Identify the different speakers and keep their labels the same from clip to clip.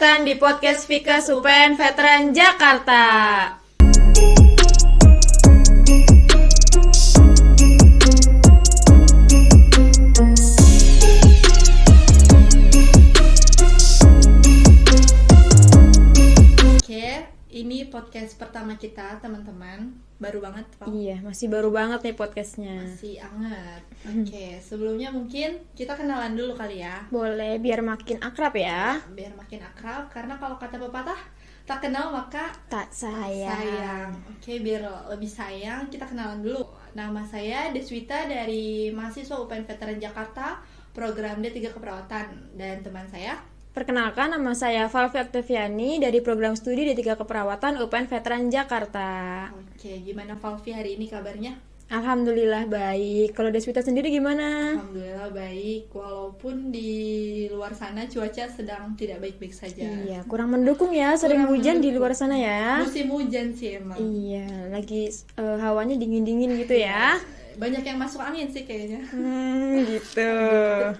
Speaker 1: datang di podcast Vikas UPN Veteran Jakarta.
Speaker 2: Oke, ini podcast pertama kita, teman-teman. Baru banget, Pak.
Speaker 1: Iya, masih baru banget nih podcastnya.
Speaker 2: Masih anget. Oke, sebelumnya mungkin kita kenalan dulu kali ya.
Speaker 1: Boleh, biar makin akrab ya.
Speaker 2: Biar makin akrab, karena kalau kata pepatah, tak kenal maka
Speaker 1: Tak sayang.
Speaker 2: Oke, biar lebih sayang, kita kenalan dulu. Nama saya Deswita dari mahasiswa UPN Veteran Jakarta, program D3 Keperawatan. Dan teman saya,
Speaker 1: Perkenalkan, nama saya Valvi Oktaviani dari program studi D3 Keperawatan UPN Veteran Jakarta.
Speaker 2: oke, gimana Valvi hari ini kabarnya?
Speaker 1: Alhamdulillah baik. Kalau Deswita sendiri gimana?
Speaker 2: Alhamdulillah baik, walaupun di luar sana cuaca sedang tidak baik-baik saja.
Speaker 1: Iya, kurang mendukung ya, sering
Speaker 2: Kurang
Speaker 1: hujan di
Speaker 2: mendukung.
Speaker 1: luar sana ya.
Speaker 2: Musim hujan sih emang.
Speaker 1: Iya, lagi hawanya dingin-dingin gitu ya.
Speaker 2: Banyak yang masuk angin sih kayaknya.
Speaker 1: Gitu.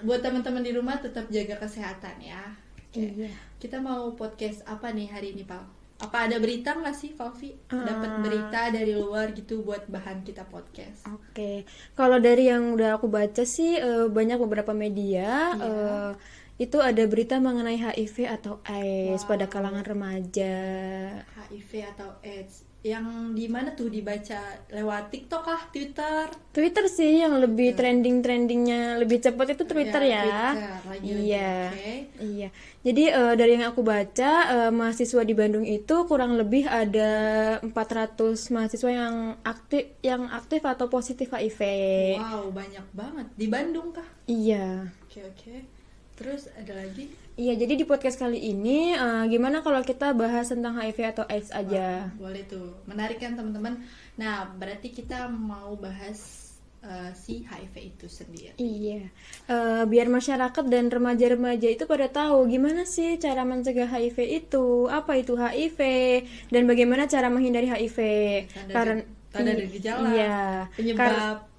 Speaker 2: Buat teman-teman di rumah tetap jaga kesehatan ya. Oke.
Speaker 1: Iya.
Speaker 2: Kita mau podcast apa nih hari ini, Pal? Apa ada berita nggak sih, Valvi? Dapat berita dari luar gitu buat bahan kita podcast.
Speaker 1: Oke, kalau dari yang udah aku baca sih banyak beberapa media itu ada berita mengenai HIV atau AIDS pada kalangan remaja.
Speaker 2: HIV atau AIDS. Yang di mana tuh dibaca lewat TikTok kah, Twitter?
Speaker 1: Twitter sih yang lebih trendingnya lebih cepat itu Twitter ya.
Speaker 2: Twitter, lagi.
Speaker 1: Iya.
Speaker 2: Oke.
Speaker 1: Iya. Jadi dari yang aku baca mahasiswa di Bandung itu kurang lebih ada 400 mahasiswa yang aktif atau positif HIV.
Speaker 2: Wow, banyak banget. Di Bandung kah?
Speaker 1: Iya.
Speaker 2: Oke. Terus ada lagi?
Speaker 1: Iya, jadi di podcast kali ini gimana kalau kita bahas tentang HIV atau AIDS aja?
Speaker 2: Boleh tuh. Menarik kan teman-teman? Nah, berarti kita mau bahas si HIV itu sendiri.
Speaker 1: Iya, biar masyarakat dan remaja-remaja itu pada tahu gimana sih cara mencegah HIV itu, apa itu HIV, dan bagaimana cara menghindari HIV.
Speaker 2: Tanda dari gejala,
Speaker 1: iya,
Speaker 2: penyebab.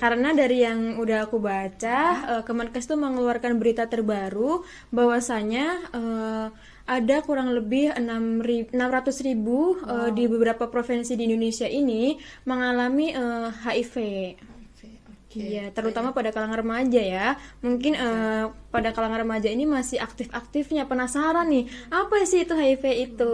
Speaker 1: Karena dari yang udah aku baca, Kemenkes tuh mengeluarkan berita terbaru bahwasanya ada kurang lebih 600.000 di beberapa provinsi di Indonesia ini mengalami HIV.
Speaker 2: Oke.
Speaker 1: Iya, terutama pada kalangan remaja ya. Mungkin pada kalangan remaja ini masih aktif-aktifnya, penasaran nih, apa sih itu HIV itu?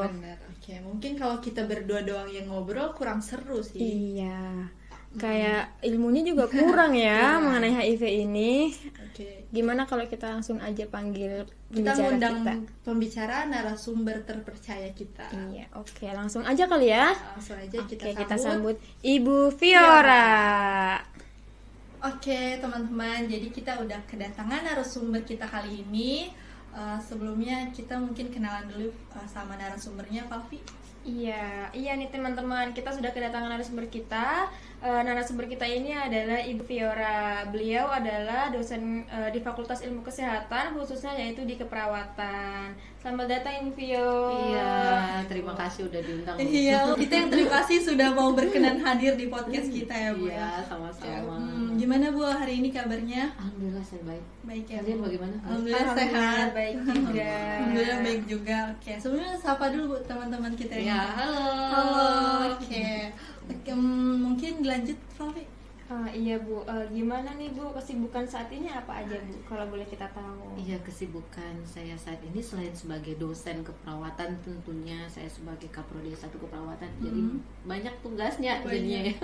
Speaker 2: Benar. Oke, mungkin kalau kita berdua doang yang ngobrol kurang seru sih.
Speaker 1: Iya. Kayak ilmunya juga kurang ya mengenai HIV ini.
Speaker 2: Oke.
Speaker 1: Gimana kalau kita langsung aja panggil
Speaker 2: Kita
Speaker 1: pembicara
Speaker 2: ngundang
Speaker 1: kita?
Speaker 2: pembicara narasumber terpercaya kita.
Speaker 1: Iya, oke, langsung aja kali ya.
Speaker 2: Langsung aja
Speaker 1: Kita sambut Ibu Fiora.
Speaker 2: Oke teman-teman, jadi kita udah kedatangan narasumber kita kali ini. Sebelumnya kita mungkin kenalan dulu sama narasumbernya, Valvi.
Speaker 1: Iya nih teman-teman, kita sudah kedatangan narasumber kita. Narasumber kita ini adalah Ibu Fiora. Beliau adalah dosen di Fakultas Ilmu Kesehatan, khususnya yaitu di keperawatan. Selamat datang Ibu Fio.
Speaker 3: Iya, terima kasih udah diundang.
Speaker 2: Iya, kita yang terima kasih sudah mau berkenan hadir di podcast kita ya Bu.
Speaker 3: Iya, sama-sama.
Speaker 2: Gimana Bu hari ini kabarnya?
Speaker 3: Alhamdulillah saya baik.
Speaker 2: Baik ya
Speaker 3: Kalian
Speaker 2: Bu.
Speaker 3: bagaimana?
Speaker 2: Alhamdulillah sehat.
Speaker 1: Baik juga.
Speaker 2: Alhamdulillah baik juga. Oke, sebelumnya sapa dulu Bu teman-teman kita yang
Speaker 3: Ya, halo.
Speaker 2: Halo. Oke, mungkin dilanjut Valvi.
Speaker 1: Iya Bu, gimana nih Bu kesibukan saat ini apa aja Bu? Kalau boleh kita tahu.
Speaker 3: Iya, kesibukan saya saat ini selain sebagai dosen keperawatan, tentunya saya sebagai Kaprodi 1 keperawatan. Jadi banyak tugasnya jadinya.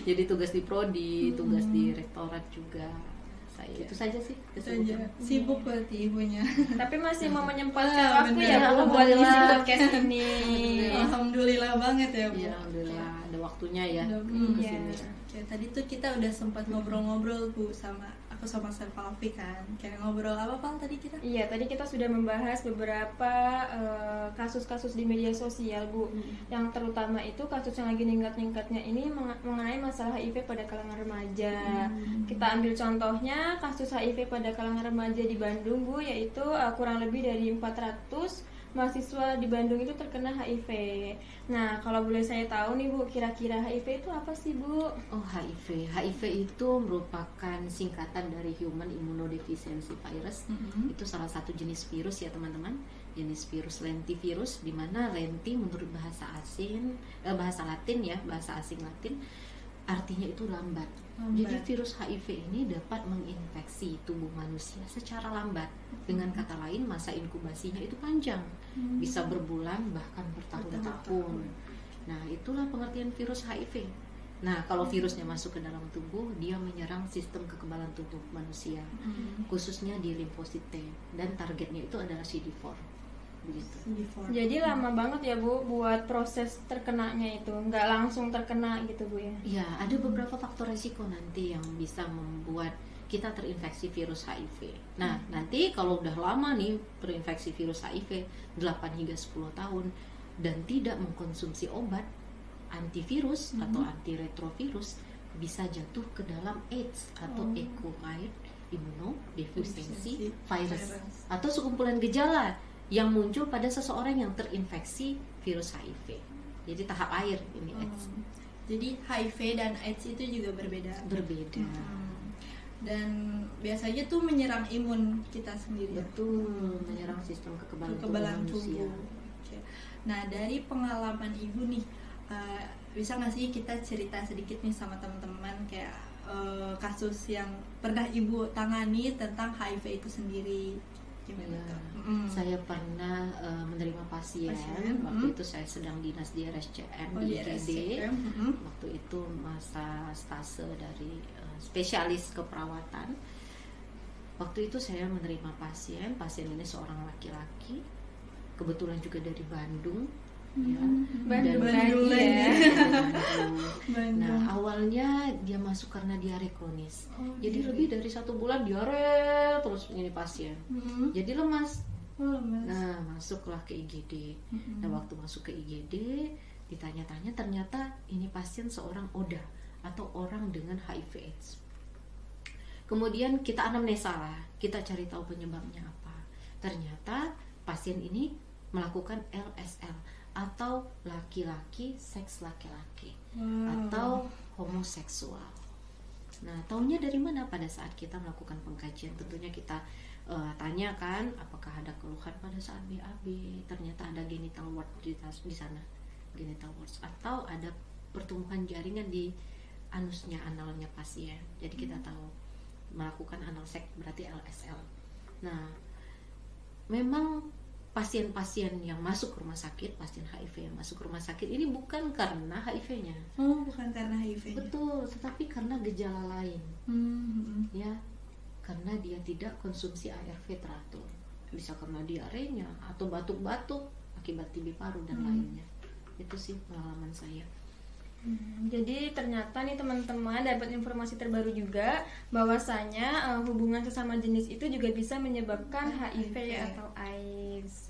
Speaker 3: Jadi tugas di prodi, tugas di rektorat juga. Saya itu saja sih kesibukan.
Speaker 2: Sibuk berarti ibunya.
Speaker 1: Tapi masih mau menyempatkan waktu
Speaker 2: bener.
Speaker 1: ya Bu buat ngisi podcast ini.
Speaker 2: Alhamdulillah banget ya Bu.
Speaker 3: Iya, alhamdulillah ada waktunya ya
Speaker 2: Iya.
Speaker 3: kesini.
Speaker 2: Oke, tadi tuh kita udah sempat ngobrol-ngobrol Bu sama aku sama Sir Valvi kan. Kayak ngobrol apa Val tadi kita?
Speaker 1: Iya, tadi kita sudah membahas beberapa kasus-kasus di media sosial, Bu. Yang terutama itu kasus yang lagi ningkat-ningkatnya ini mengenai masalah HIV pada kalangan remaja. Kita ambil contohnya kasus HIV pada kalangan remaja di Bandung, Bu, yaitu kurang lebih dari 400 mahasiswa di Bandung itu terkena HIV. Nah, kalau boleh saya tahu nih Bu, kira-kira HIV itu apa sih Bu?
Speaker 3: Oh, HIV itu merupakan singkatan dari Human Immunodeficiency Virus. Itu salah satu jenis virus ya teman-teman, jenis virus lentivirus, di mana lenti menurut bahasa Latin ya, bahasa asing Latin, artinya itu lambat. Jadi virus HIV ini dapat menginfeksi tubuh manusia secara lambat. Dengan kata lain, masa inkubasinya itu panjang, bisa berbulan bahkan bertahun-tahun. Nah, itulah pengertian virus HIV. Nah, kalau virusnya masuk ke dalam tubuh, dia menyerang sistem kekebalan tubuh manusia, khususnya di limfosit T, dan targetnya itu adalah CD4. Begitu.
Speaker 1: Jadi lama banget ya Bu buat proses terkenanya itu, nggak langsung terkena gitu Bu ya?
Speaker 3: Ya, ada beberapa faktor resiko nanti yang bisa membuat kita terinfeksi virus HIV. Nah, nanti kalau udah lama nih terinfeksi virus HIV 8 hingga 10 tahun dan tidak mengkonsumsi obat antivirus atau antiretrovirus, bisa jatuh ke dalam AIDS atau acquired immunodeficiency virus atau sekumpulan gejala yang muncul pada seseorang yang terinfeksi virus HIV. Jadi tahap akhir ini AIDS.
Speaker 2: Jadi HIV dan AIDS itu juga berbeda.
Speaker 3: Berbeda.
Speaker 2: Dan biasanya tuh menyerang imun kita sendiri.
Speaker 3: Betul, menyerang sistem kekebalan tubuh manusia.
Speaker 2: Oke. Nah, dari pengalaman Ibu nih, bisa nggak sih kita cerita sedikit nih sama teman-teman kayak kasus yang pernah Ibu tangani tentang HIV itu sendiri? Gimana tuh?
Speaker 3: Saya pernah menerima pasien. Waktu itu saya sedang dinas di RSCM di IGD. Waktu itu masa stase dari spesialis keperawatan. Waktu itu saya menerima pasien ini seorang laki-laki, kebetulan juga dari Bandung. Ya,
Speaker 1: Bandung
Speaker 3: dan
Speaker 1: ya.
Speaker 2: Bandung.
Speaker 3: Nah, awalnya dia masuk karena diare kronis. Jadi lebih dari 1 bulan diare terus ini pasien. Jadi lemas. Nah, masuklah ke IGD. Nah, waktu masuk ke IGD ditanya-tanya, ternyata ini pasien seorang ODA atau orang dengan HIV/AIDS. Kemudian kita anamnesa lah, kita cari tahu penyebabnya apa. Ternyata pasien ini melakukan LSL atau laki-laki seks laki-laki atau homoseksual. Nah, taunya dari mana? Pada saat kita melakukan pengkajian, tentunya kita tanya kan, apakah ada keluhan pada saat BAB? Ternyata ada genital wart di sana, genital warts, atau ada pertumbuhan jaringan di anusnya, analnya pasien. Jadi kita tahu melakukan anal seks berarti LSL. Nah, memang pasien-pasien yang masuk ke rumah sakit, pasien HIV yang masuk ke rumah sakit ini bukan karena HIV-nya.
Speaker 2: Bukan karena HIV-nya.
Speaker 3: Betul, tetapi karena gejala lain. Ya, karena dia tidak konsumsi ARV teratur. Bisa karena diarenya atau batuk-batuk akibat TB paru dan lainnya. Itu sih pengalaman saya.
Speaker 1: Jadi ternyata nih teman-teman dapat informasi terbaru juga bahwasanya hubungan sesama jenis itu juga bisa menyebabkan HIV atau AIDS.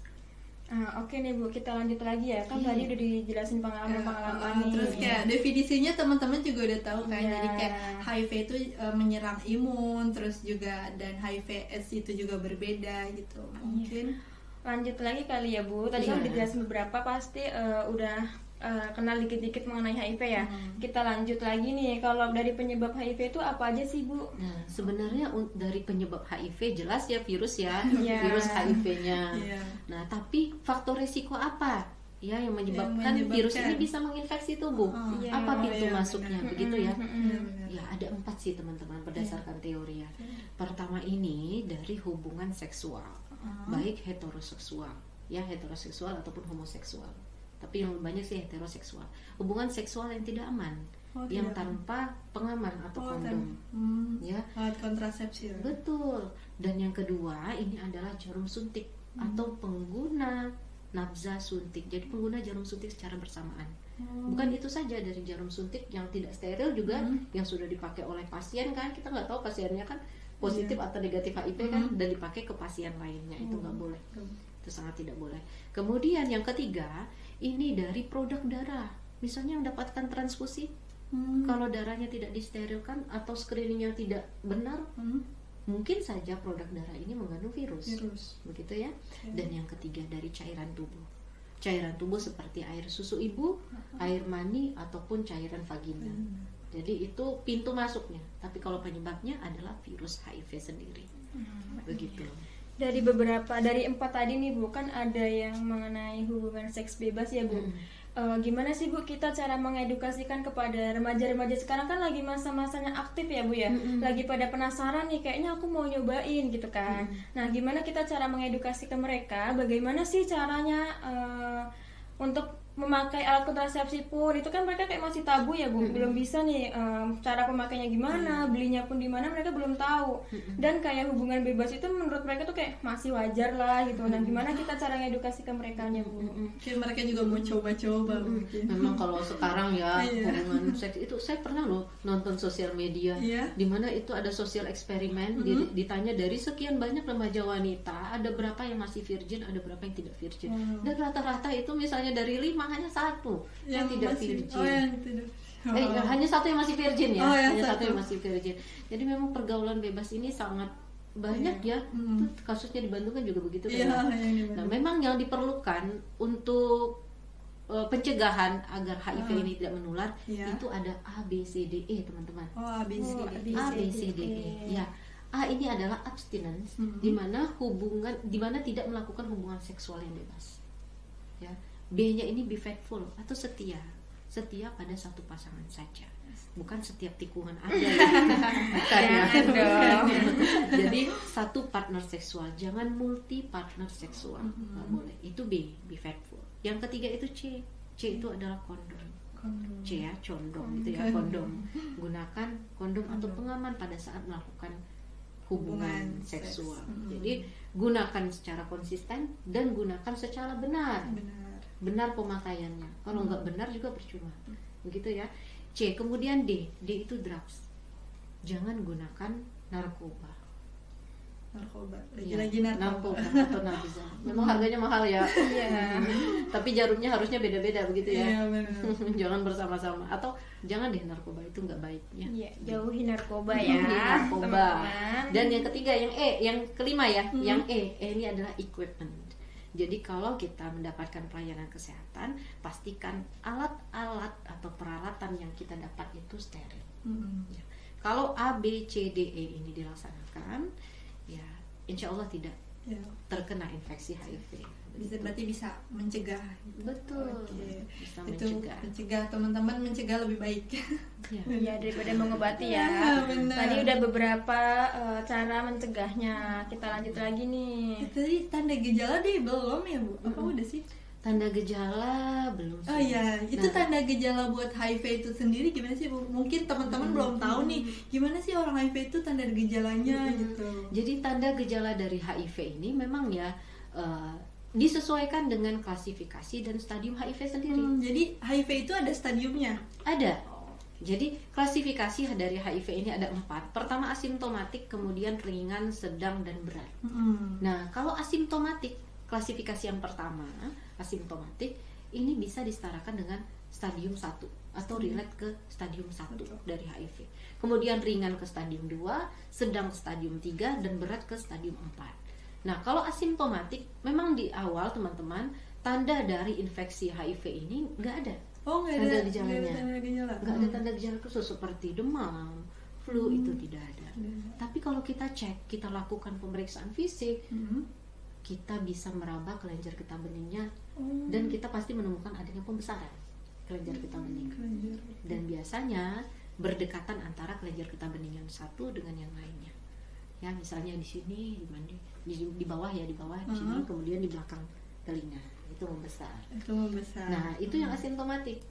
Speaker 1: Oke nih Bu, kita lanjut lagi ya. Kan tadi udah dijelasin pengalaman-pengalaman nih.
Speaker 2: Terus kayak definisinya teman-teman juga udah tahu kan. Jadi kayak HIV itu menyerang imun, terus juga dan HIV/AIDS itu juga berbeda gitu. Mungkin
Speaker 1: lanjut lagi kali ya Bu. Tadi kan udah dijelasin beberapa, pasti udah kenal dikit-dikit mengenai HIV ya. Kita lanjut lagi nih, kalau dari penyebab HIV itu apa aja sih Bu?
Speaker 3: Nah, sebenarnya dari penyebab HIV jelas ya virus ya, virus HIV-nya. Nah, tapi faktor resiko apa ya yang menyebabkan virus ini bisa menginfeksi tubuh? Apa pintu masuknya? Begitu ya. Ya, ada 4 sih teman-teman berdasarkan teori ya. Pertama ini dari hubungan seksual, baik heteroseksual, ya heteroseksual ataupun homoseksual. Tapi yang banyak sih heteroseksual. Hubungan seksual yang tidak aman, yang tanpa pengaman atau kondom, ya.
Speaker 2: Alat kontrasepsi.
Speaker 3: Betul. Dan yang kedua ini adalah jarum suntik atau pengguna nafza suntik. Jadi pengguna jarum suntik secara bersamaan. Bukan itu saja, dari jarum suntik yang tidak steril juga yang sudah dipakai oleh pasien kan, kita nggak tahu pasiennya kan positif atau negatif HIV kan, dan dipakai ke pasien lainnya, itu nggak boleh. Itu sangat tidak boleh. Kemudian yang ketiga ini dari produk darah, misalnya mendapatkan transfusi, kalau darahnya tidak disterilkan atau screeningnya tidak benar, mungkin saja produk darah ini mengandung virus. Begitu ya.
Speaker 2: Oke.
Speaker 3: Dan yang ketiga dari cairan tubuh. Cairan tubuh seperti air susu ibu, air mani ataupun cairan vagina. Jadi itu pintu masuknya. Tapi kalau penyebabnya adalah virus HIV sendiri. Begitu.
Speaker 1: Dari 4 tadi nih Bu, kan ada yang mengenai hubungan seks bebas ya Bu. Gimana sih Bu kita cara mengedukasikan kepada remaja-remaja sekarang, kan lagi masa-masanya aktif ya Bu ya, lagi pada penasaran nih, kayaknya aku mau nyobain gitu kan. Nah, gimana kita cara mengedukasi ke mereka, bagaimana sih caranya untuk memakai alat kontrasepsi pun, itu kan mereka kayak masih tabu ya Bu, belum bisa nih cara pemakainya gimana, belinya pun di mana mereka belum tahu. Dan kayak hubungan bebas itu menurut mereka tuh kayak masih wajar lah gitu. Nah, gimana kita cara ngedukasi ke mereka nya Bu?
Speaker 2: Mungkin mereka juga mau coba-coba mungkin.
Speaker 3: Memang kalau sekarang ya hubungan seks itu, saya pernah loh nonton sosial media di mana itu ada sosial eksperimen, ditanya dari sekian banyak remaja wanita, ada berapa yang masih virgin, ada berapa yang tidak virgin. Dan rata-rata itu misalnya dari 5 hanya 1 yang tidak
Speaker 2: masih,
Speaker 3: virgin.
Speaker 2: yang
Speaker 3: Hanya 1 yang masih virgin ya.
Speaker 2: yang
Speaker 3: Hanya 1
Speaker 2: satu.
Speaker 3: yang masih virgin. Jadi memang pergaulan bebas ini sangat banyak ya. Itu kasusnya di Bandung kan juga begitu kan. Nah, memang yang diperlukan untuk pencegahan agar HIV ini tidak menular itu ada A, B, C, D, E teman-teman.
Speaker 2: A, B,
Speaker 3: C, D, E. Ya. A ini adalah abstinence, di mana tidak melakukan hubungan seksual yang bebas. Ya. B-nya ini be faithful atau setia pada satu pasangan saja, bukan setiap tikungan ada ya. Bukan ya. Jadi satu partner seksual, jangan multi partner seksual, nggak boleh. Itu B, be faithful. Yang ketiga itu C itu adalah kondom. C ya, condong itu ya, kondom. Gunakan kondom atau pengaman pada saat melakukan hubungan seksual. Jadi gunakan secara konsisten dan gunakan secara benar pemakaiannya. Kalau nggak benar juga percuma. Begitu ya. C, kemudian D itu drugs. Jangan gunakan narkoba.
Speaker 2: Lagi-lagi narkoba
Speaker 3: atau narkoba. Memang harganya mahal ya. Tapi jarumnya harusnya beda-beda begitu ya. Jangan bersama-sama, atau jangan deh, narkoba itu nggak baik ya.
Speaker 1: Jauhi narkoba ya.
Speaker 3: Teman-teman. Dan yang ketiga, yang E, yang kelima ya, yang E ini adalah equipment. Jadi kalau kita mendapatkan pelayanan kesehatan, pastikan alat-alat atau peralatan yang kita dapat itu steril. Ya. Kalau A, B, C, D, E ini dilaksanakan, ya insya Allah tidak terkena infeksi HIV.
Speaker 2: Berarti bisa mencegah.
Speaker 3: Betul. Bisa mencegah.
Speaker 2: Mencegah, teman-teman, mencegah lebih baik.
Speaker 1: Ya, daripada mengobati ya. Tadi udah beberapa cara mencegahnya. Kita lanjut lagi nih.
Speaker 2: Tadi tanda gejala deh belum ya Bu? Apa udah sih?
Speaker 3: Tanda gejala belum sih.
Speaker 2: Oh iya, itu tanda gejala buat HIV itu sendiri gimana sih Bu? Mungkin teman-teman belum tahu nih, gimana sih orang HIV itu tanda gejalanya gitu.
Speaker 3: Jadi tanda gejala dari HIV ini memang ya disesuaikan dengan klasifikasi dan stadium HIV sendiri.
Speaker 2: Jadi HIV itu ada stadiumnya?
Speaker 3: Ada. Jadi klasifikasi dari HIV ini ada 4. Pertama asimptomatik, kemudian ringan, sedang, dan berat. Nah, kalau asimptomatik, klasifikasi yang pertama, asimptomatik, ini bisa disetarakan dengan stadium 1 atau relate ke stadium 1 dari HIV. Kemudian ringan ke stadium 2, sedang ke stadium 3, dan berat ke stadium 4. Nah, kalau asimptomatik, memang di awal teman-teman, tanda dari infeksi HIV ini nggak ada.
Speaker 2: Nggak ada
Speaker 3: gejalanya. Nggak ada tanda gejala khusus seperti demam, flu, itu tidak ada. Tapi kalau kita cek, kita lakukan pemeriksaan fisik, kita bisa meraba kelenjar getah benihnya, dan kita pasti menemukan adanya pembesaran kelenjar getah bening. Dan biasanya berdekatan antara kelenjar getah bening yang satu dengan yang lainnya. Ya, misalnya di sini, di bawah ya, di sini, kemudian di belakang telinga itu membesar. Nah, itu yang asimptomatik.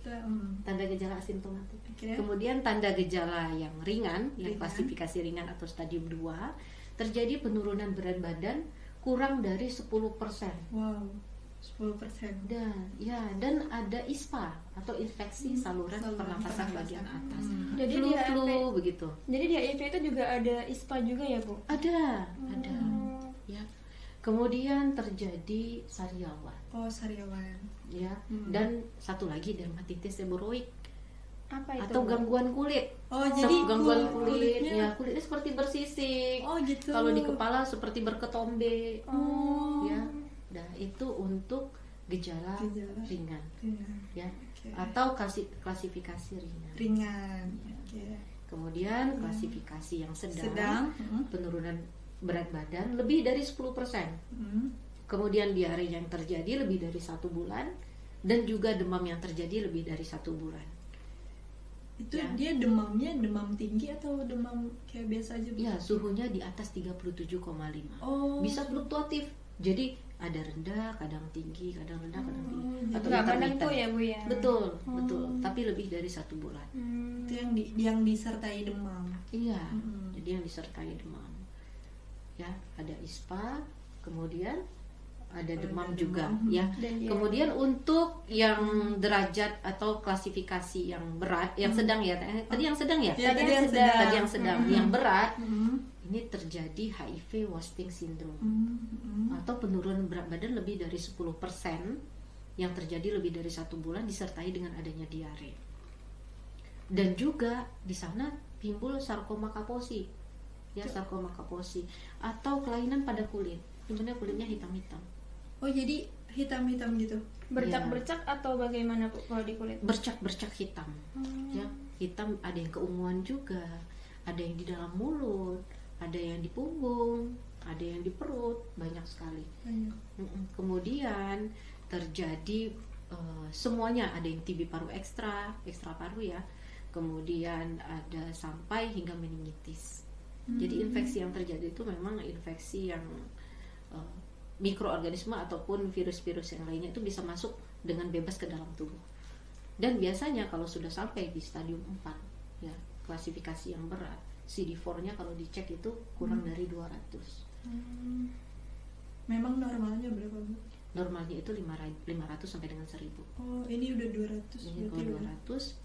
Speaker 3: Tanda gejala asimptomatik. Kemudian tanda gejala yang ringan, yang klasifikasi ringan atau stadium 2, terjadi penurunan berat badan kurang dari 10%.
Speaker 2: Wow. 10%.
Speaker 3: Dan ada ISPA atau infeksi saluran pernafasan bagian atas.
Speaker 1: Jadi
Speaker 3: flu begitu.
Speaker 1: Jadi di HIV itu juga ada ISPA juga ya Bu?
Speaker 3: Ada. Ya. Kemudian terjadi sariawan.
Speaker 2: Sariawan.
Speaker 3: Ya. Dan satu lagi dermatitis seborrheic.
Speaker 1: Apa itu?
Speaker 3: atau
Speaker 1: Bu?
Speaker 3: gangguan kulit.
Speaker 2: Oh, jadi
Speaker 3: Gangguan
Speaker 2: kulitnya-
Speaker 3: kulit, ya kulitnya seperti bersisik.
Speaker 2: Oh, gitu.
Speaker 3: Kalau di kepala seperti berketombe.
Speaker 2: Oh.
Speaker 3: Ya, nah itu untuk gejala
Speaker 2: Gejala.
Speaker 3: ringan,
Speaker 2: Ringan.
Speaker 3: ya,
Speaker 2: Oke.
Speaker 3: atau klasifikasi ringan.
Speaker 2: Ringan. Oke.
Speaker 3: Kemudian klasifikasi yang
Speaker 2: Sedang.
Speaker 3: penurunan berat badan lebih dari 10%.
Speaker 2: Hmm.
Speaker 3: Kemudian diare yang terjadi lebih dari 1 bulan, dan juga demam yang terjadi lebih dari 1 bulan.
Speaker 2: Itu
Speaker 3: Ya.
Speaker 2: dia demamnya demam tinggi atau demam kayak biasa aja? Bu?
Speaker 3: Ya, suhunya di atas 37,5.
Speaker 2: Oh.
Speaker 3: Bisa fluktuatif. Jadi ada rendah, kadang tinggi, kadang rendah, kadang tinggi.
Speaker 2: jadi
Speaker 3: Atau
Speaker 1: nggak
Speaker 3: intermittent.
Speaker 1: menentu ya Bu ya?
Speaker 3: Betul, betul. Tapi lebih dari 1 bulan.
Speaker 2: Itu yang disertai demam.
Speaker 3: Iya.
Speaker 2: Mm-mm.
Speaker 3: Jadi yang disertai demam. Ya, ada ISPA, kemudian ada demam
Speaker 2: demam.
Speaker 3: juga, ya.
Speaker 1: Dan dia-
Speaker 3: Kemudian untuk yang derajat atau klasifikasi yang berat, yang sedang ya. Tadi yang sedang ya?
Speaker 2: Ya, tadi yang sedang.
Speaker 3: Tadi yang sedang, yang berat.
Speaker 2: Hmm.
Speaker 3: Ini terjadi HIV wasting syndrome
Speaker 2: Hmm.
Speaker 3: atau penurunan berat badan lebih dari 10% yang terjadi lebih dari 1 bulan disertai dengan adanya diare. Dan juga di sana timbul sarkoma kaposi, ya, sarkoma kaposi atau kelainan pada kulit. Sebenarnya kulitnya hitam-hitam,
Speaker 2: Oh, jadi hitam-hitam gitu.
Speaker 1: Bercak-bercak atau bagaimana Bu kalau di kulit?
Speaker 3: bercak-bercak hitam, ya, hitam. Ada yang keunguan juga, ada yang di dalam mulut, ada yang di punggung, ada yang di perut, banyak sekali.
Speaker 2: Banyak.
Speaker 3: Kemudian terjadi semuanya, ada yang TB paru ekstra paru ya, kemudian ada sampai hingga meningitis. Jadi infeksi yang terjadi itu memang infeksi yang mikroorganisme ataupun virus-virus yang lainnya itu bisa masuk dengan bebas ke dalam tubuh. Dan biasanya kalau sudah sampai di stadium 4, ya, klasifikasi yang berat, CD4-nya kalau dicek itu kurang dari 200.
Speaker 2: Memang normalnya berapa, Bu?
Speaker 3: Normalnya itu 500 sampai dengan 1000.
Speaker 2: Oh, ini udah 200
Speaker 3: Ini
Speaker 2: berarti.
Speaker 3: kalau 200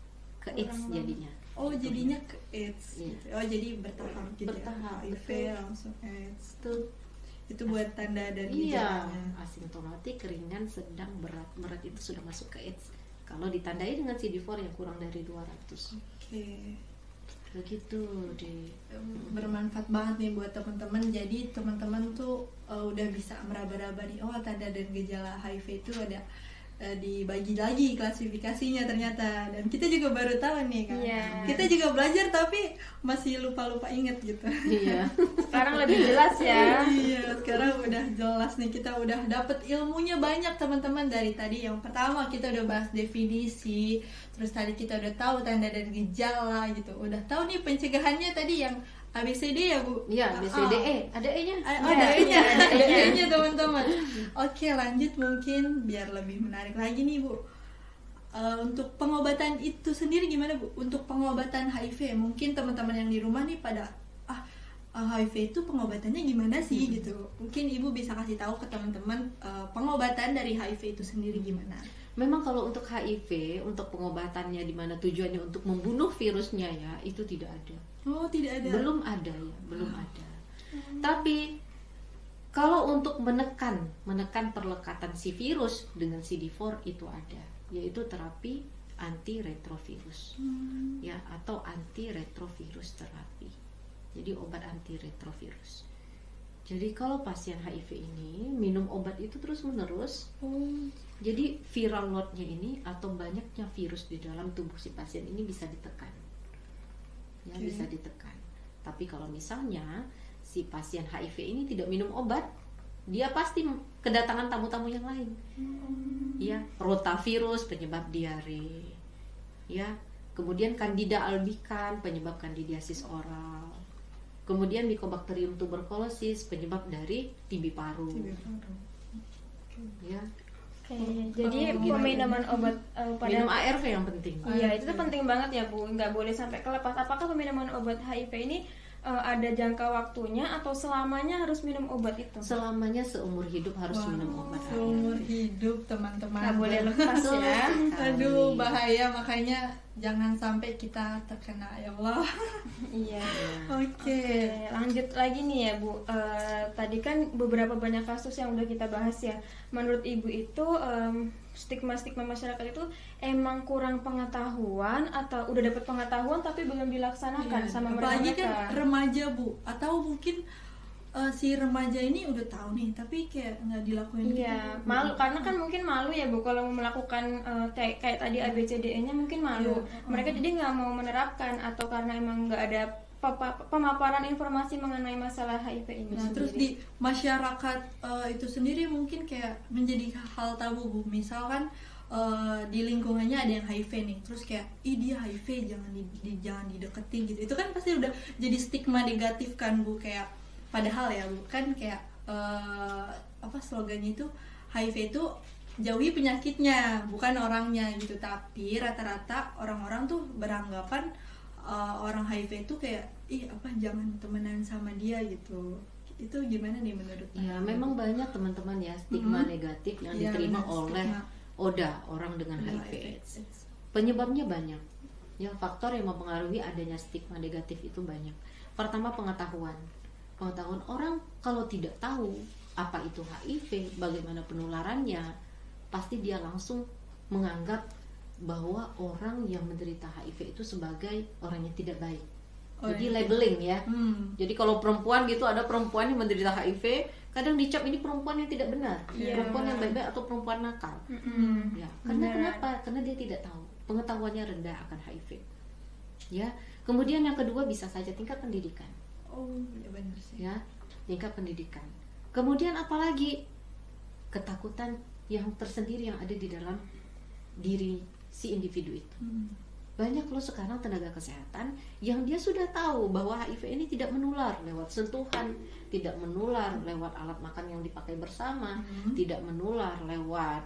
Speaker 3: ke AIDS jadinya.
Speaker 2: Oh, jadinya ke AIDS.
Speaker 3: Iya.
Speaker 2: Gitu. Oh, jadi bertahap gitu.
Speaker 3: Bertahap,
Speaker 2: Ya? HIV
Speaker 3: betul.
Speaker 2: langsung AIDS.
Speaker 3: Itu
Speaker 2: Itu buat tanda dan
Speaker 3: iya,
Speaker 2: gejalanya.
Speaker 3: asimptomatik, ringan, sedang, berat. Berat itu sudah masuk ke AIDS. Kalau ditandai dengan CD4 yang kurang dari 200.
Speaker 2: Oke.
Speaker 3: Begitu deh.
Speaker 2: Bermanfaat banget nih buat teman-teman. Jadi teman-teman tuh udah bisa meraba-raba nih, oh, tanda dan gejala HIV itu ada dibagi lagi klasifikasinya ternyata, dan kita juga baru tahu nih kan.
Speaker 1: Iya.
Speaker 2: Kita juga belajar tapi masih lupa-lupa inget gitu.
Speaker 3: Iya.
Speaker 1: Sekarang lebih jelas ya.
Speaker 2: Iya, sekarang udah jelas nih, kita udah dapet ilmunya banyak teman-teman. Dari tadi yang pertama kita udah bahas definisi, terus tadi kita udah tahu tanda dan gejala gitu, udah tahu nih pencegahannya tadi yang ABCD ya, Bu?
Speaker 3: Iya, BCDE, ada E-nya.
Speaker 2: Ada E-nya, ada E-nya teman-teman. Oke, lanjut mungkin biar lebih menarik lagi nih, Bu. Untuk pengobatan itu sendiri gimana, Bu? Untuk pengobatan HIV, mungkin teman-teman yang di rumah nih pada HIV itu pengobatannya gimana sih gitu. Mungkin Ibu bisa kasih tahu ke teman-teman pengobatan dari HIV itu sendiri gimana.
Speaker 3: Memang kalau untuk HIV, untuk pengobatannya di mana tujuannya untuk membunuh virusnya ya, itu tidak ada.
Speaker 2: Oh, tidak ada.
Speaker 3: Belum ada ya, belum ada. Tapi kalau untuk menekan perlekatan si virus dengan CD4 itu ada, yaitu terapi antiretrovirus, ya, atau antiretrovirus terapi. Jadi obat antiretrovirus. Jadi kalau pasien HIV ini minum obat itu terus menerus, jadi viral load-nya ini atau banyaknya virus di dalam tubuh si pasien ini bisa ditekan. Ya,
Speaker 2: Oke.
Speaker 3: bisa ditekan. Tapi kalau misalnya si pasien HIV ini tidak minum obat, dia pasti kedatangan tamu-tamu yang lain. Ya, rotavirus penyebab diare. Ya, kemudian Candida albicans penyebab kandidiasis oral. Kemudian Mycobacterium tuberculosis penyebab dari TB paru. Ya,
Speaker 1: Oke, jadi
Speaker 3: begitu.
Speaker 1: peminuman obat pada
Speaker 3: minum ARV yang penting.
Speaker 1: Iya, itu tuh penting banget ya Bu, nggak boleh sampai kelepas. Apakah peminuman obat HIV ini ada jangka waktunya atau selamanya harus minum obat itu?
Speaker 3: Selamanya seumur hidup harus minum obat
Speaker 2: Seumur
Speaker 3: ARV.
Speaker 2: hidup teman-teman.
Speaker 1: Nggak boleh lepas ya.
Speaker 2: Aduh, bahaya, makanya jangan sampai kita terkena, ya Allah.
Speaker 1: Iya.
Speaker 2: Oke.
Speaker 1: Lanjut lagi nih ya Bu. Tadi kan beberapa banyak kasus yang udah kita bahas ya. Menurut Ibu itu stigma-stigma masyarakat itu emang kurang pengetahuan atau udah dapat pengetahuan tapi belum dilaksanakan sama
Speaker 2: Apalagi
Speaker 1: mereka?
Speaker 2: kan remaja Bu, atau mungkin si remaja ini udah tahu nih tapi kayak nggak dilakuin gitu.
Speaker 1: Iya, malu karena kan mungkin malu ya Bu kalau mau melakukan kayak tadi ABCDE-nya mungkin malu.
Speaker 2: Iya.
Speaker 1: Mereka jadi nggak mau menerapkan atau karena emang nggak ada pemaparan informasi mengenai masalah HIV ini.
Speaker 2: Nah,
Speaker 1: sendiri.
Speaker 2: terus di masyarakat itu sendiri mungkin kayak menjadi hal tabu Bu. Misalkan di lingkungannya ada yang HIV nih, terus kayak ih dia HIV jangan dideketin gitu. Itu kan pasti udah jadi stigma negatif kan Bu, kayak padahal ya Bu kan kayak slogannya itu HIV itu jauhi penyakitnya bukan orangnya gitu, tapi rata-rata orang-orang tuh beranggapan orang HIV itu kayak jangan temenan sama dia gitu. Itu gimana nih menurut
Speaker 3: Ya memang banyak teman-teman ya stigma negatif yang
Speaker 2: Iya,
Speaker 3: diterima
Speaker 2: benar,
Speaker 3: oleh
Speaker 2: stigma.
Speaker 3: orang dengan
Speaker 2: Iya,
Speaker 3: HIV. Penyebabnya banyak. Ya faktor yang mempengaruhi adanya stigma negatif itu banyak. Pertama pengetahuan orang kalau tidak tahu apa itu HIV, bagaimana penularannya, pasti dia langsung menganggap bahwa orang yang menderita HIV itu sebagai orang yang tidak baik. Jadi labeling ya. Jadi kalau perempuan gitu, ada perempuan yang menderita HIV, kadang dicap ini perempuan yang tidak benar, perempuan yang baik-baik atau perempuan nakal. Ya, karena kenapa? Karena dia tidak tahu, pengetahuannya rendah akan HIV. Ya, kemudian yang kedua bisa saja tingkat pendidikan.
Speaker 2: Oh, ya benar sih.
Speaker 3: Ya, tingkat pendidikan. Kemudian apalagi ketakutan yang tersendiri yang ada di dalam diri si individu itu. Banyak loh sekarang tenaga kesehatan yang dia sudah tahu bahwa HIV ini tidak menular lewat sentuhan, tidak menular lewat alat makan yang dipakai bersama, tidak menular lewat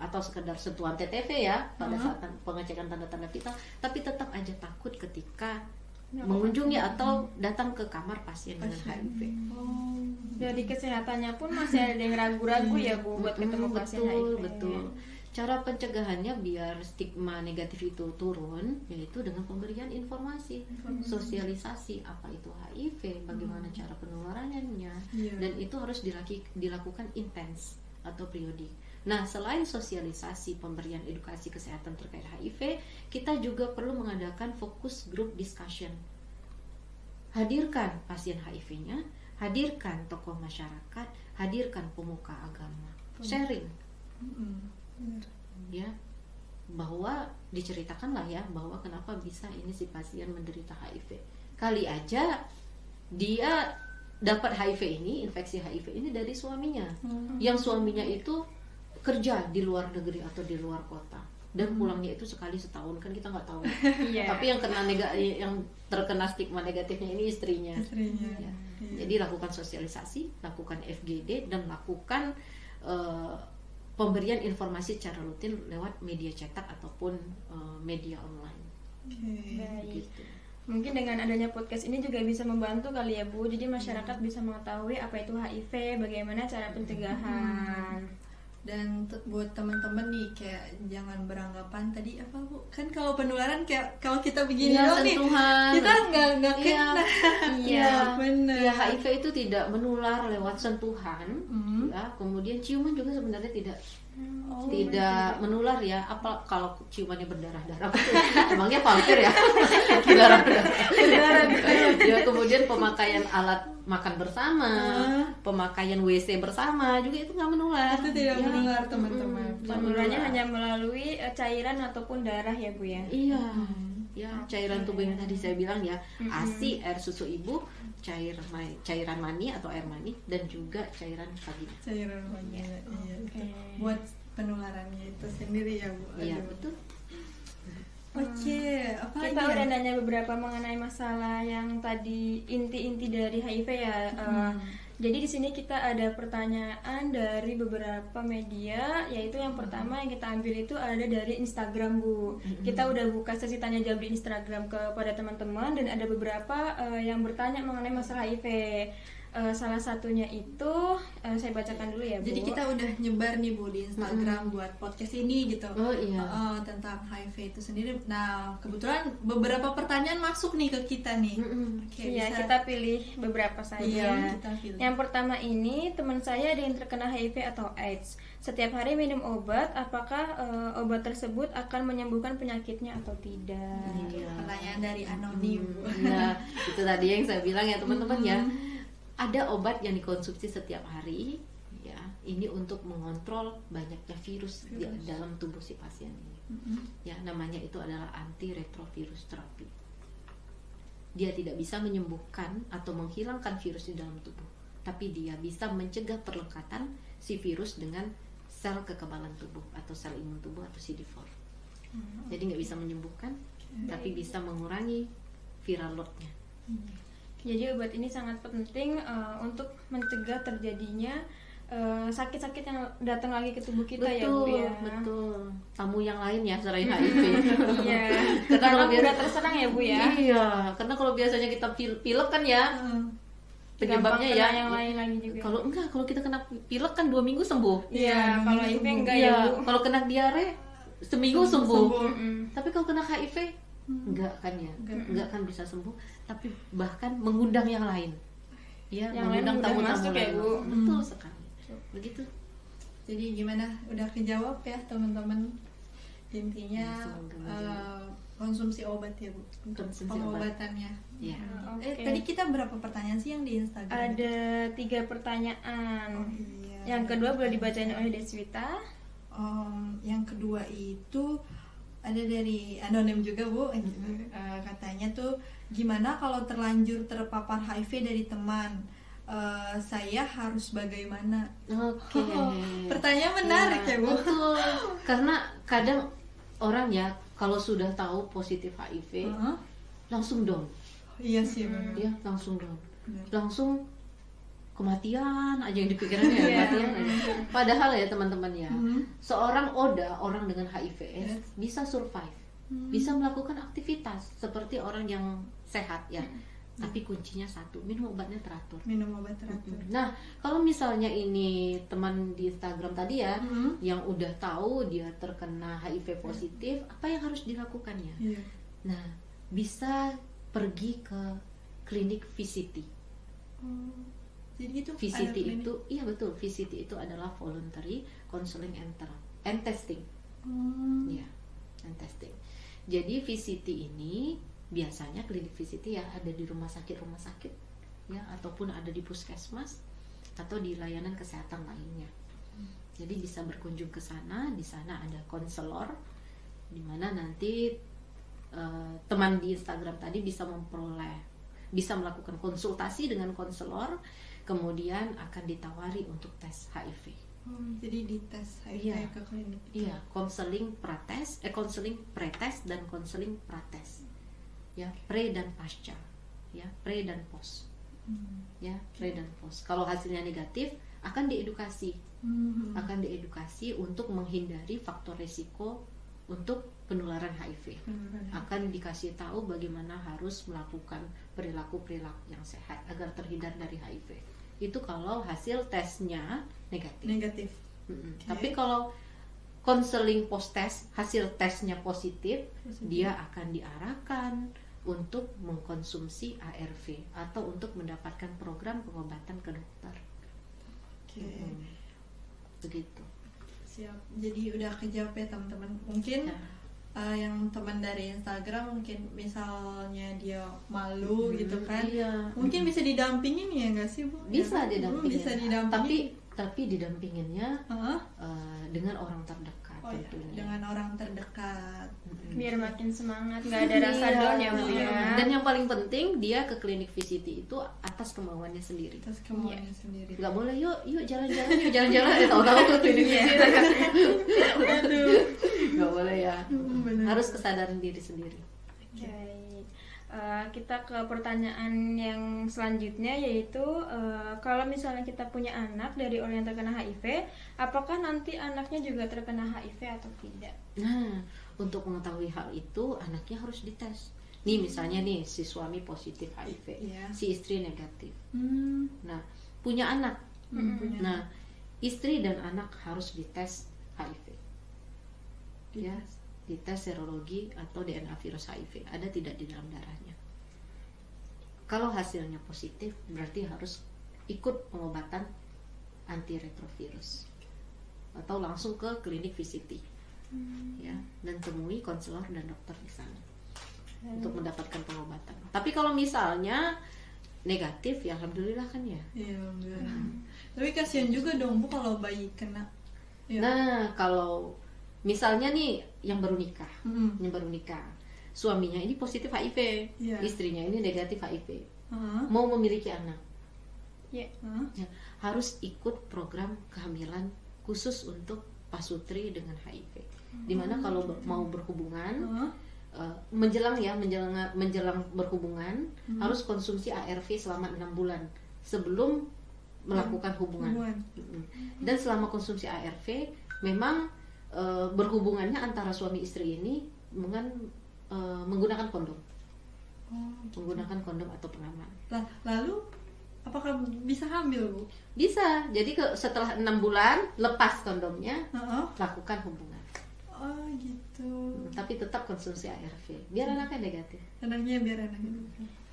Speaker 3: atau sekedar sentuhan TTV ya pada saat pengecekan tanda-tanda vital, tapi tetap aja takut ketika mengunjungi atau datang ke kamar pasien dengan HIV.
Speaker 1: Dari kesehatannya pun masih ada yang ragu-ragu ya Bu buat ketemu pasien HIV.
Speaker 3: Betul. Cara pencegahannya biar stigma negatif itu turun, yaitu dengan pemberian informasi, sosialisasi apa itu HIV, bagaimana cara penularannya, dan itu harus dilakukan intens atau periodik. Nah, selain sosialisasi pemberian edukasi kesehatan terkait HIV, kita juga perlu mengadakan fokus group discussion. Hadirkan pasien HIV-nya, hadirkan tokoh masyarakat, hadirkan pemuka agama, sharing. Ya, bahwa diceritakanlah ya bahwa kenapa bisa ini si pasien menderita HIV. Kali aja dia dapat HIV ini, infeksi HIV ini dari suaminya. Yang suaminya itu kerja di luar negeri atau di luar kota dan pulangnya itu sekali setahun, kan kita nggak tahu. Tapi yang yang terkena stigma negatifnya ini istrinya. Ya. Jadi lakukan sosialisasi, lakukan FGD, dan lakukan pemberian informasi secara rutin lewat media cetak ataupun media online.
Speaker 1: Baik. Gitu. Mungkin dengan adanya podcast ini juga bisa membantu kali ya Bu. Jadi masyarakat bisa mengetahui apa itu HIV, bagaimana cara pencegahan.
Speaker 2: Dan buat teman-teman nih kayak jangan beranggapan tadi apa Bu, kan kalau penularan kayak kalau kita begini doang nih kita nggak kena.
Speaker 3: Iya,
Speaker 2: benar.
Speaker 3: Ya, HIV itu tidak menular lewat sentuhan. Ya, kemudian ciuman juga sebenarnya tidak menular ya. Apa kalau ciumannya berdarah-darah? Emangnya vampir ya? Berdarah-darah. Ya, kemudian pemakaian alat makan bersama, pemakaian WC bersama juga itu nggak menular.
Speaker 2: Itu tidak menular teman-teman.
Speaker 1: Penularannya hanya melalui cairan ataupun darah ya Bu ya.
Speaker 3: Iya. Ya, cairan tubuh yang tadi saya bilang ya, ASI, air susu ibu, cairan mani atau air mani, dan juga cairan vagina.
Speaker 2: Cairan vagina, iya. Buat penularannya itu sendiri ya Bu.
Speaker 3: Iya, betul.
Speaker 2: Oke, apa
Speaker 1: kita udah nanya beberapa mengenai masalah yang tadi inti-inti dari HIV ya. Jadi di sini kita ada pertanyaan dari beberapa media, yaitu yang pertama yang kita ambil itu ada dari Instagram Bu. Kita udah buka sesi tanya jawab di Instagram kepada teman-teman dan ada beberapa yang bertanya mengenai masalah HIV. Salah satunya itu saya bacakan dulu ya, Bu.
Speaker 2: Jadi kita udah nyebar nih Bu di Instagram buat podcast ini gitu.
Speaker 3: Oh iya.
Speaker 2: Tentang HIV itu sendiri. Nah, kebetulan beberapa pertanyaan masuk nih ke kita nih. Oke,
Speaker 1: Iya,
Speaker 2: bisa-
Speaker 1: kita pilih beberapa saja.
Speaker 2: Iya, kita pilih.
Speaker 1: Yang pertama ini, teman saya ada yang terkena HIV atau AIDS. Setiap hari minum obat, apakah obat tersebut akan menyembuhkan penyakitnya atau tidak?
Speaker 3: Iya.
Speaker 2: Pertanyaan dari anonim.
Speaker 3: Nah, itu tadi yang saya bilang ya teman-teman ya. Ada obat yang dikonsumsi setiap hari, ya. Ini untuk mengontrol banyaknya virus di dalam tubuh si pasien ini. Ya, namanya itu adalah antiretrovirus terapi. Dia tidak bisa menyembuhkan atau menghilangkan virus di dalam tubuh, tapi dia bisa mencegah perlekatan si virus dengan sel kekebalan tubuh atau sel imun tubuh atau CD4. Jadi nggak bisa menyembuhkan, tapi bisa mengurangi viral load-nya.
Speaker 1: Jadi obat ini sangat penting untuk mencegah terjadinya sakit-sakit yang datang lagi ke tubuh kita ya, Bu ya.
Speaker 3: Betul. Tamu yang lain ya selain HIV.
Speaker 1: Iya.
Speaker 3: Karena
Speaker 1: Karena
Speaker 3: kalau
Speaker 1: udah terserang ya, Bu ya.
Speaker 3: Iya, karena kalau biasanya kita pilek kan ya, penyebabnya
Speaker 1: Gampang
Speaker 3: ya.
Speaker 1: kena yang lain lagi juga.
Speaker 3: Kalau kita kena pilek kan 2 minggu sembuh.
Speaker 1: Iya, kalau HIV enggak ya,
Speaker 3: Iya,
Speaker 1: Bu.
Speaker 3: kalau kena diare seminggu sembuh.
Speaker 1: Mm-mm.
Speaker 3: Tapi kalau kena HIV enggak kan ya, enggak kan bisa sembuh, tapi bahkan mengundang yang lain. Ya,
Speaker 1: Yang lain
Speaker 3: mengundang
Speaker 1: mudah
Speaker 3: tamu-tamu
Speaker 1: masuk ya,
Speaker 3: lain.
Speaker 1: Bu.
Speaker 3: Betul sekali. Begitu.
Speaker 2: Jadi gimana? Udah kejawab ya teman-teman? Intinya
Speaker 3: Semoga
Speaker 2: konsumsi obat ya Bu untuk
Speaker 3: Konsumsi obat.
Speaker 2: pengobatannya.
Speaker 3: Ya.
Speaker 1: Oke.
Speaker 2: Tadi kita berapa pertanyaan sih yang di Instagram?
Speaker 1: Ada 3 pertanyaan.
Speaker 2: Iya.
Speaker 1: Yang kedua boleh dibacain oleh Deswita.
Speaker 2: Yang kedua itu ada dari anonim juga Bu. Katanya tuh gimana kalau terlanjur terpapar HIV dari teman? Saya harus bagaimana?
Speaker 3: Oke.
Speaker 2: Pertanyaan menarik ya Bu.
Speaker 3: Betul. Karena kadang orang ya kalau sudah tahu positif HIV langsung down.
Speaker 2: Iya sih benar.
Speaker 3: Ya, langsung down.
Speaker 2: Benar.
Speaker 3: Langsung kematian aja yang dipikirannya ya, kematian aja. Padahal ya teman-teman ya, seorang ODA, orang dengan HIV/AIDS bisa survive. Bisa melakukan aktivitas seperti orang yang sehat ya. Tapi kuncinya satu, minum obatnya teratur.
Speaker 2: Minum obat teratur.
Speaker 3: Nah, kalau misalnya ini teman di Instagram tadi ya, yang udah tahu dia terkena HIV positif, apa yang harus dilakukannya?
Speaker 2: Iya.
Speaker 3: Nah, bisa pergi ke klinik VCT.
Speaker 2: Jadi itu
Speaker 3: VCT
Speaker 2: ada klinik.
Speaker 3: itu, iya betul, VCT itu adalah voluntary counseling and testing. Ya, and testing. Jadi VCT ini biasanya klinik VCT ya ada di rumah sakit ya, ataupun ada di puskesmas atau di layanan kesehatan lainnya. Jadi bisa berkunjung ke sana. Di sana ada konselor, di mana nanti teman di Instagram tadi bisa melakukan konsultasi dengan konselor, kemudian akan ditawari untuk tes HIV.
Speaker 2: Jadi dites HIV
Speaker 3: Iya.
Speaker 2: ke klinik.
Speaker 3: Iya, konseling pretest dan konseling prates. Ya, pre dan pasca. Ya, pre dan post. Ya, pre dan post. Kalau hasilnya negatif, akan diedukasi. Akan diedukasi untuk menghindari faktor risiko untuk penularan HIV. Akan dikasih tahu bagaimana harus melakukan perilaku-perilaku yang sehat agar terhindar dari HIV. Itu kalau hasil tesnya negatif. Tapi kalau konseling post test, hasil tesnya positif, dia akan diarahkan untuk mengkonsumsi ARV atau untuk mendapatkan program pengobatan ke dokter.
Speaker 2: Oke.
Speaker 3: Begitu.
Speaker 2: Siap. Jadi udah kejawab ya teman-teman. Mungkin yang teman dari Instagram mungkin misalnya dia malu gitu kan.
Speaker 3: Iya.
Speaker 2: Mungkin bisa didampingin ya nggak sih Bu?
Speaker 3: Bisa
Speaker 2: Ya.
Speaker 3: didampingin.
Speaker 2: Bisa didampingin.
Speaker 3: Tapi didampinginnya
Speaker 2: Hah?
Speaker 3: dengan orang terdekat
Speaker 2: Oh ya,
Speaker 3: tentunya.
Speaker 2: dengan orang terdekat.
Speaker 1: Biar makin semangat, nggak ada rasa down ya, Bu ya.
Speaker 3: Dan yang paling penting dia ke klinik VCT itu atas kemauannya sendiri.
Speaker 2: Atas kemauannya sendiri.
Speaker 3: Nggak boleh yuk jalan-jalan tahu-tahu ke klinik VCT.
Speaker 2: Aduh.
Speaker 3: Nggak boleh ya.
Speaker 2: Benar.
Speaker 3: Harus kesadaran diri sendiri.
Speaker 1: Baik. Kita ke pertanyaan yang selanjutnya, yaitu kalau misalnya kita punya anak dari orang yang terkena HIV, apakah nanti anaknya juga terkena HIV atau tidak?
Speaker 3: Nah, untuk mengetahui hal itu anaknya harus dites. Nih misalnya nih si suami positif HIV,
Speaker 2: Iya.
Speaker 3: si istri negatif.
Speaker 2: Hmm.
Speaker 3: Nah, punya anak.
Speaker 2: Punya.
Speaker 3: Nah, istri dan anak harus dites HIV. Ya, dites serologi atau DNA virus HIV ada tidak di dalam darahnya. Kalau hasilnya positif, berarti harus ikut pengobatan antiretrovirus atau langsung ke klinik VCT, ya, dan temui konselor dan dokter di sana untuk mendapatkan pengobatan. Tapi kalau misalnya negatif, ya alhamdulillah kan ya.
Speaker 2: Iya, benar. Tapi kasihan juga dong Bu kalau bayi kena. Ya.
Speaker 3: Nah, kalau misalnya nih yang baru nikah,
Speaker 2: Mm-mm.
Speaker 3: suaminya ini positif HIV,
Speaker 2: Iya.
Speaker 3: istrinya ini negatif HIV,
Speaker 2: Heeh.
Speaker 3: mau memiliki anak,
Speaker 1: Ya.
Speaker 2: Heeh.
Speaker 3: ya, harus ikut program kehamilan khusus untuk pasutri dengan HIV. Dimana kalau mau berhubungan,
Speaker 2: Heeh.
Speaker 3: menjelang berhubungan harus konsumsi ARV selama 6 bulan sebelum melakukan hubungan. Dan selama konsumsi ARV memang berhubungannya antara suami istri ini dengan menggunakan kondom,
Speaker 2: Oh, gitu.
Speaker 3: menggunakan kondom atau pengaman.
Speaker 2: Lalu apakah bisa hamil Bu?
Speaker 3: Bisa. Jadi setelah 6 bulan lepas kondomnya,
Speaker 2: Heeh.
Speaker 3: lakukan hubungan.
Speaker 2: Oh gitu.
Speaker 3: Tapi tetap konsumsi ARV biar anaknya negatif.
Speaker 2: Anaknya biar anaknya.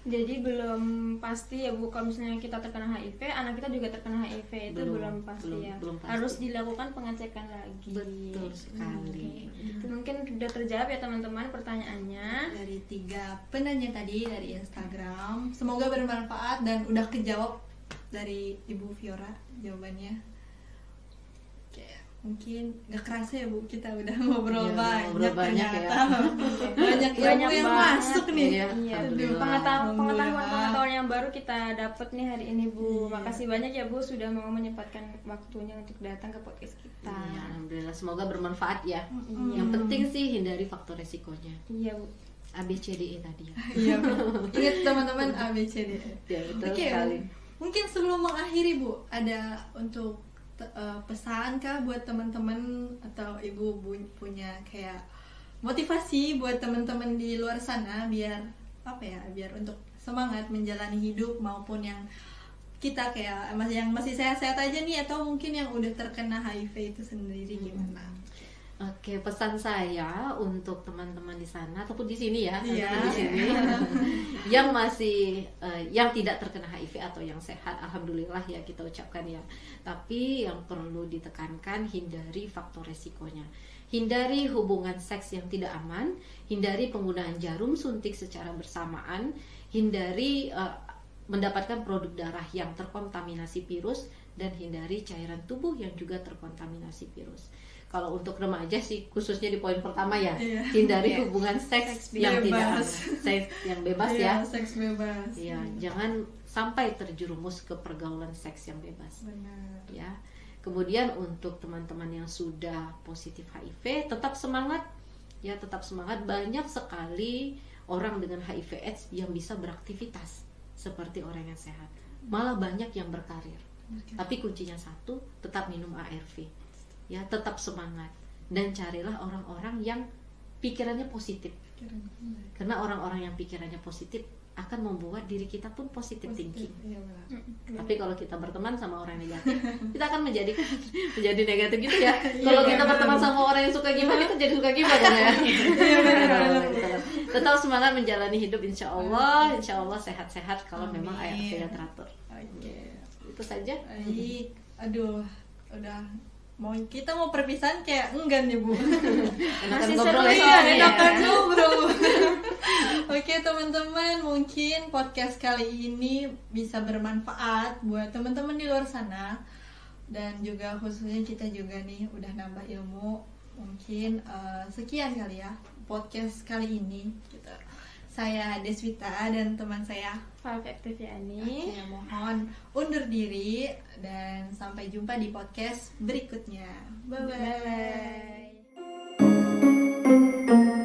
Speaker 1: Jadi belum pasti ya Bu, kalau misalnya kita terkena HIV, anak kita juga terkena HIV, itu belum pasti ya.
Speaker 3: belum pasti.
Speaker 1: Harus dilakukan pengecekan lagi.
Speaker 3: Betul sekali.
Speaker 1: Itu mungkin sudah terjawab ya teman-teman pertanyaannya.
Speaker 2: Dari 3 penanya tadi dari Instagram, semoga bermanfaat dan udah kejawab dari Ibu Fiora jawabannya. Kayak mungkin gak kerasa ya Bu, kita udah ngobrol
Speaker 3: Iya,
Speaker 2: banyak,
Speaker 3: ngobrol banyak ya.
Speaker 2: ternyata. Banyak ilmu
Speaker 1: Banyak
Speaker 2: yang
Speaker 1: banget.
Speaker 2: masuk nih.
Speaker 3: Iya,
Speaker 1: Iya,
Speaker 3: alhamdulillah.
Speaker 1: pengetahuan yang baru kita dapat nih hari ini Bu. Makasih banyak ya Bu sudah mau menyempatkan waktunya untuk datang ke podcast kita.
Speaker 3: Iya, alhamdulillah, semoga bermanfaat ya. Yang penting sih hindari faktor resikonya.
Speaker 1: Iya Bu.
Speaker 3: ABCDE tadi ya.
Speaker 2: Iya, ingat teman-teman ABCD.
Speaker 3: Ya, betul
Speaker 2: Oke,
Speaker 3: sekali.
Speaker 2: mungkin sebelum mengakhiri Bu, ada untuk pesan kah buat teman-teman atau Ibu punya kayak motivasi buat teman-teman di luar sana biar apa ya, biar untuk semangat menjalani hidup maupun yang kita kayak yang masih sehat-sehat aja nih atau mungkin yang udah terkena HIV itu sendiri gimana?
Speaker 3: Oke, pesan saya untuk teman-teman di sana ataupun di sini ya,
Speaker 2: Iya.
Speaker 3: teman-teman di sini yang masih yang tidak terkena HIV atau yang sehat, alhamdulillah ya kita ucapkan ya. Tapi yang perlu ditekankan, hindari faktor resikonya. Hindari hubungan seks yang tidak aman, hindari penggunaan jarum suntik secara bersamaan, hindari mendapatkan produk darah yang terkontaminasi virus, dan hindari cairan tubuh yang juga terkontaminasi virus. Kalau untuk remaja sih khususnya di poin pertama ya,
Speaker 2: Iya.
Speaker 3: hindari hubungan seks yang tidak aman, seks yang bebas ya.
Speaker 2: Seks bebas.
Speaker 3: Iya, jangan sampai terjerumus ke pergaulan seks yang bebas.
Speaker 2: Benar.
Speaker 3: Ya. Kemudian untuk teman-teman yang sudah positif HIV, tetap semangat. Ya, tetap semangat. Banyak sekali orang dengan HIV/AIDS yang bisa beraktivitas seperti orang yang sehat. Malah banyak yang berkarir. Tapi kuncinya satu, tetap minum ARV. Ya, tetap semangat dan carilah orang-orang yang pikirannya positif. Karena orang-orang yang pikirannya positif akan membuat diri kita pun positif thinking.
Speaker 2: Iya, benar.
Speaker 3: Tapi kalau kita berteman sama orang negatif, kita akan menjadi negatif gitu ya. Kalau kita berteman sama orang yang suka gibah, kita jadi suka gibah kan ya. Tetap semangat menjalani hidup, insya Allah sehat-sehat kalau memang ARV-nya teratur.
Speaker 2: Oke.
Speaker 3: Itu saja.
Speaker 2: Baik. Aduh, udah kita mau perpisahan kayak enggan nih Bu.
Speaker 3: Enakan
Speaker 1: Masih
Speaker 3: ngobrol
Speaker 1: seru
Speaker 3: ya
Speaker 1: ya,
Speaker 3: soalnya.
Speaker 2: Enakan ngobrol. Oke teman-teman, mungkin podcast kali ini bisa bermanfaat buat teman-teman di luar sana. Dan juga khususnya kita juga nih udah nambah ilmu. Mungkin sekian kali ya podcast kali ini gitu. Saya Deswita dan teman saya
Speaker 1: Falk Aktiviani.
Speaker 2: Oke, mohon undur diri dan sampai jumpa di podcast berikutnya. Bye bye.
Speaker 1: Bye.